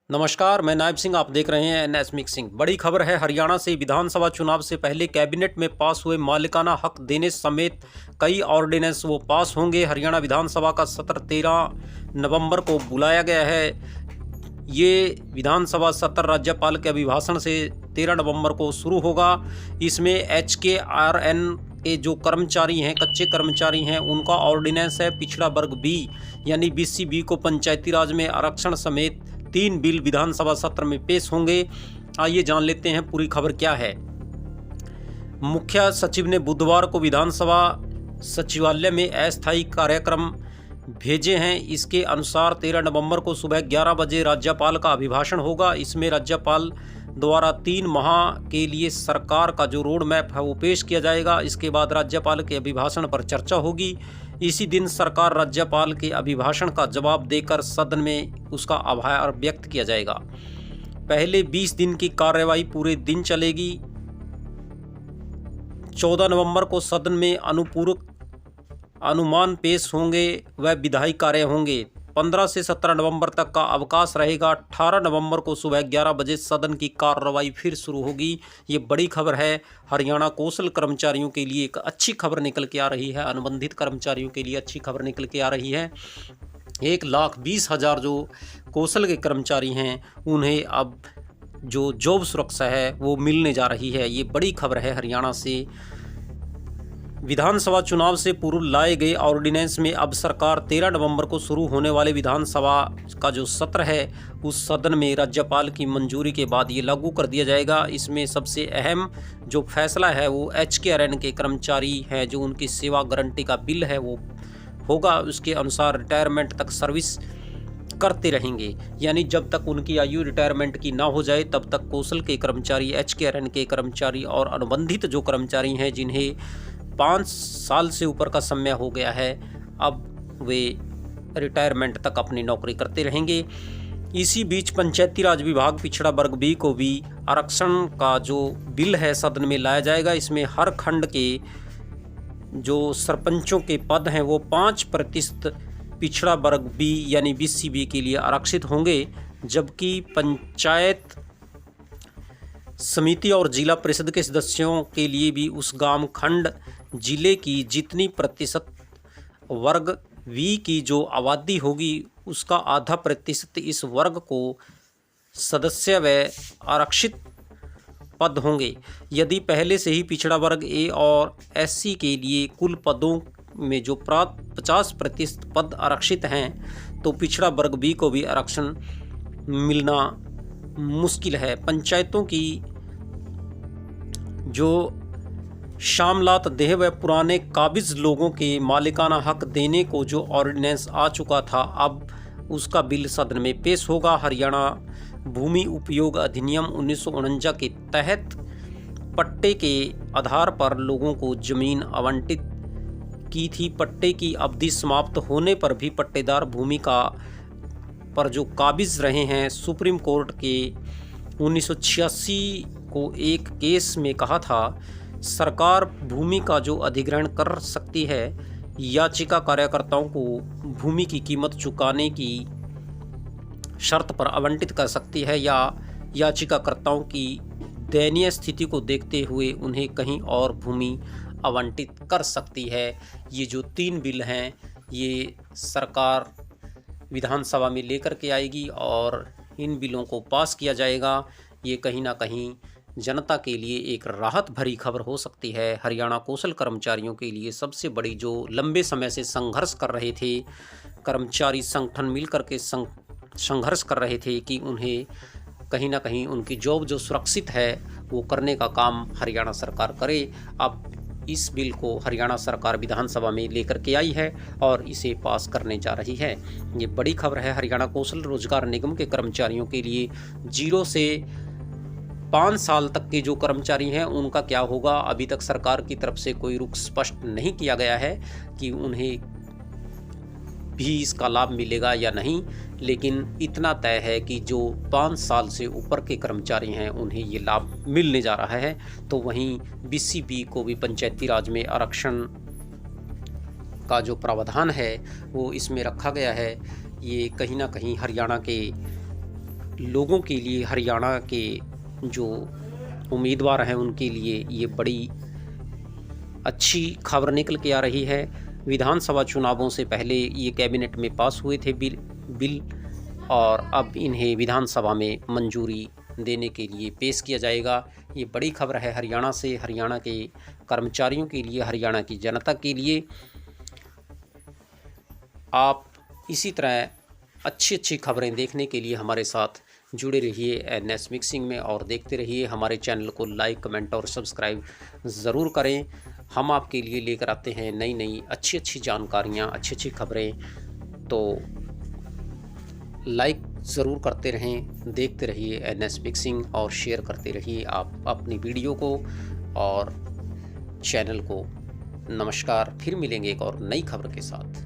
नमस्कार, मैं नायब सिंह। आप देख रहे हैं एनएस मिक्सिंग। बड़ी खबर है, हरियाणा से विधानसभा चुनाव से पहले कैबिनेट में पास हुए मालिकाना हक देने समेत कई ऑर्डिनेंस वो पास होंगे। हरियाणा विधानसभा का सत्र 13 नवंबर को बुलाया गया है। ये विधानसभा सत्र राज्यपाल के अभिभाषण से 13 नवंबर को शुरू होगा। इसमें HKRN के जो कर्मचारी हैं, कच्चे कर्मचारी हैं, उनका ऑर्डिनेंस है। पिछड़ा वर्ग बी यानी BC-B को पंचायती राज में आरक्षण समेत 3 बिल विधानसभा सत्र में पेश होंगे। आइए जान लेते हैं पूरी खबर क्या है। मुख्य सचिव ने बुधवार को विधानसभा सचिवालय में अस्थायी कार्यक्रम भेजे हैं। इसके अनुसार 13 नवंबर को सुबह 11 बजे राज्यपाल का अभिभाषण होगा। इसमें राज्यपाल द्वारा 3 माह के लिए सरकार का जो रोड मैप है वो पेश किया जाएगा। इसके बाद राज्यपाल के अभिभाषण पर चर्चा होगी। इसी दिन सरकार राज्यपाल के अभिभाषण का जवाब देकर सदन में उसका आभार व्यक्त किया जाएगा। पहले 20 दिन की कार्यवाही पूरे दिन चलेगी। 14 नवंबर को सदन में अनुपूरक अनुमान पेश होंगे व विधायी कार्य होंगे। 15 से 17 नवंबर तक का अवकाश रहेगा। 18 नवंबर को सुबह 11 बजे सदन की कार्रवाई फिर शुरू होगी। ये बड़ी खबर है। हरियाणा कौशल कर्मचारियों के लिए एक अच्छी खबर निकल के आ रही है। अनुबंधित कर्मचारियों के लिए अच्छी खबर निकल के आ रही है। 1,20,000 जो कौशल के कर्मचारी हैं उन्हें अब जो जॉब सुरक्षा है वो मिलने जा रही है। ये बड़ी खबर है हरियाणा से। विधानसभा चुनाव से पूर्व लाए गए ऑर्डिनेंस में अब सरकार 13 नवंबर को शुरू होने वाले विधानसभा का जो सत्र है उस सदन में राज्यपाल की मंजूरी के बाद ये लागू कर दिया जाएगा। इसमें सबसे अहम जो फैसला है वो HKRN के कर्मचारी हैं, जो उनकी सेवा गारंटी का बिल है वो होगा। उसके अनुसार रिटायरमेंट तक सर्विस करते रहेंगे, यानी जब तक उनकी आयु रिटायरमेंट की ना हो जाए तब तक कौशल के कर्मचारी, HKRN के कर्मचारी और अनुबंधित जो कर्मचारी हैं जिन्हें 5 साल से ऊपर का समय हो गया है, अब वे रिटायरमेंट तक अपनी नौकरी करते रहेंगे। इसी बीच पंचायती राज विभाग पिछड़ा वर्ग बी को भी आरक्षण का जो बिल है सदन में लाया जाएगा। इसमें हर खंड के जो सरपंचों के पद हैं वो 5% पिछड़ा वर्ग बी यानी BC-B के लिए आरक्षित होंगे, जबकि पंचायत समिति और जिला परिषद के सदस्यों के लिए भी उस गांव खंड जिले की जितनी प्रतिशत वर्ग वी की जो आबादी होगी उसका आधा प्रतिशत इस वर्ग को सदस्य व आरक्षित पद होंगे। यदि पहले से ही पिछड़ा वर्ग ए और SC के लिए कुल पदों में जो 50% पद आरक्षित हैं तो पिछड़ा वर्ग बी को भी आरक्षण मिलना मुश्किल है। पंचायतों की जो शामलात देह व पुराने काबिज लोगों के मालिकाना हक देने को जो ऑर्डिनेंस आ चुका था, अब उसका बिल सदन में पेश होगा। हरियाणा भूमि उपयोग अधिनियम 1949 के तहत पट्टे के आधार पर लोगों को जमीन आवंटित की थी। पट्टे की अवधि समाप्त होने पर भी पट्टेदार भूमि का पर जो काबिज रहे हैं, सुप्रीम कोर्ट के 1986 को एक केस में कहा था सरकार भूमि का जो अधिग्रहण कर सकती है, याचिका कार्यकर्ताओं को भूमि की कीमत चुकाने की शर्त पर आवंटित कर सकती है या याचिकाकर्ताओं की दयनीय स्थिति को देखते हुए उन्हें कहीं और भूमि आवंटित कर सकती है। ये जो 3 बिल हैं ये सरकार विधानसभा में लेकर के आएगी और इन बिलों को पास किया जाएगा। ये कहीं ना कहीं जनता के लिए एक राहत भरी खबर हो सकती है। हरियाणा कौशल कर्मचारियों के लिए सबसे बड़ी जो लंबे समय से संघर्ष कर रहे थे, कर्मचारी संगठन मिलकर के संघर्ष कर रहे थे कि उन्हें कहीं ना कहीं उनकी जॉब जो सुरक्षित है वो करने का काम हरियाणा सरकार करे। अब इस बिल को हरियाणा सरकार विधानसभा में लेकर के आई है और इसे पास करने जा रही है। ये बड़ी खबर है हरियाणा कौशल रोजगार निगम के कर्मचारियों के लिए। 0 से 5 साल तक के जो कर्मचारी हैं उनका क्या होगा, अभी तक सरकार की तरफ से कोई रुख स्पष्ट नहीं किया गया है कि उन्हें भी इसका लाभ मिलेगा या नहीं, लेकिन इतना तय है कि जो 5 साल से ऊपर के कर्मचारी हैं उन्हें ये लाभ मिलने जा रहा है। तो वहीं BC-B को भी पंचायती राज में आरक्षण का जो प्रावधान है वो इसमें रखा गया है। ये कहीं ना कहीं हरियाणा के लोगों के लिए, हरियाणा के जो उम्मीदवार हैं उनके लिए ये बड़ी अच्छी खबर निकल के आ रही है। विधानसभा चुनावों से पहले ये कैबिनेट में पास हुए थे बिल और अब इन्हें विधानसभा में मंजूरी देने के लिए पेश किया जाएगा। ये बड़ी खबर है हरियाणा से, हरियाणा के कर्मचारियों के लिए, हरियाणा की जनता के लिए। आप इसी तरह अच्छी अच्छी खबरें देखने के लिए हमारे साथ जुड़े रहिए एनएस मिक्सिंग में और देखते रहिए। हमारे चैनल को लाइक, कमेंट और सब्सक्राइब ज़रूर करें। हम आपके लिए लेकर आते हैं नई नई अच्छी अच्छी जानकारियाँ, अच्छी अच्छी खबरें। तो लाइक ज़रूर करते रहें, देखते रहिए एनएस मिक्सिंग और शेयर करते रहिए आप अपनी वीडियो को और चैनल को। नमस्कार, फिर मिलेंगे एक और नई खबर के साथ।